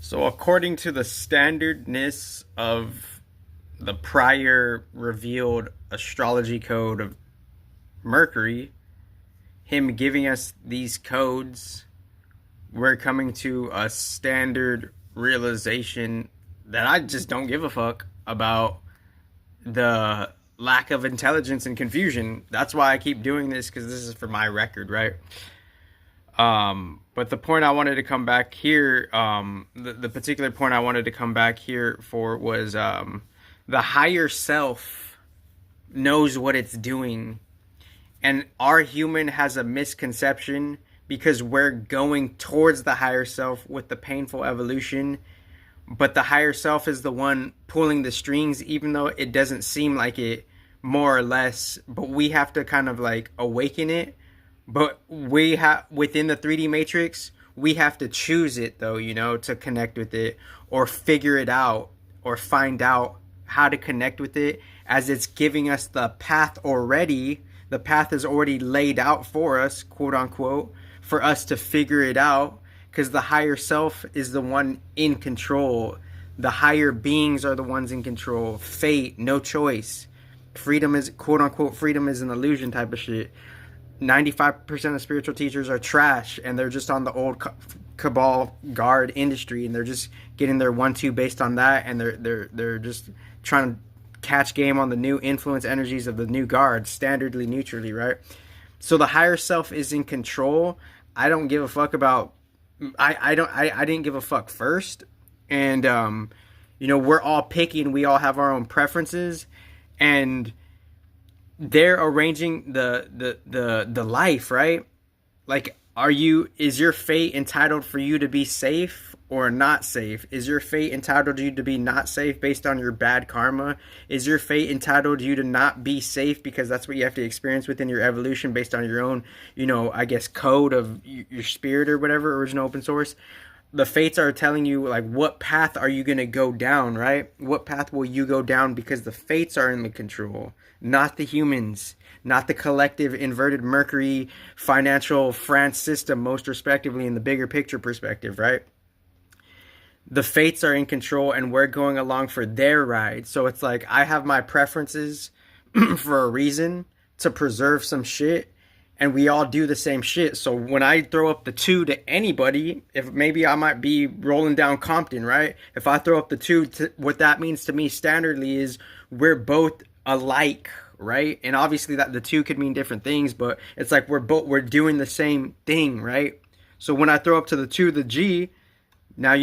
So, according to the standardness of the prior revealed astrology code of Mercury, him giving us these codes, we're coming to a standard realization that I just don't give a fuck about the lack of intelligence and confusion. That's why I keep doing this, because this is for my record, right? But the point I wanted to come back here, the particular point I wanted to come back here for was the higher self knows what it's doing. And our human has a misconception because we're going towards the higher self with the painful evolution. But the higher self is the one pulling the strings, even though it doesn't seem like it, more or less. But we have to kind of like awaken it. But we have, within the 3D matrix, we have to choose it though, to connect with it or figure it out or find out how to connect with it, as it's giving us the path already. The path is already laid out for us, quote unquote, for us to figure it out, because the higher self is the one in control. The higher beings are the ones in control. Fate, no choice. Freedom is, quote unquote, freedom is an illusion type of shit. 95% of spiritual teachers are trash, and they're just on the old cabal guard industry, and they're just getting their 1-2 based on that, and they're just trying to catch game on the new influence energies of the new guard, standardly, neutrally, right? So the higher self is in control. I don't give a fuck about. I didn't give a fuck first, and we're all picky, and we all have our own preferences, and they're arranging the life, right? Like, is your fate entitled for you to be safe or not safe? Is your fate entitled you to be not safe based on your bad karma? Is your fate entitled you to not be safe because that's what you have to experience within your evolution based on your own, I guess, code of your spirit or whatever, original open source? The fates are telling you, like, what path are you going to go down, right? What path will you go down? Because the fates are in the control, not the humans, not the collective inverted Mercury financial France system, most respectively, in the bigger picture perspective, right? The fates are in control, and we're going along for their ride. So it's like, I have my preferences for a reason, to preserve some shit, and we all do the same shit. So when I throw up the 2 to anybody, if maybe I might be rolling down Compton, right? If I throw up the 2, what that means to me standardly is we're both alike, right? And obviously that the 2 could mean different things, but it's like we're doing the same thing, right? So when I throw up to the 2 the G, now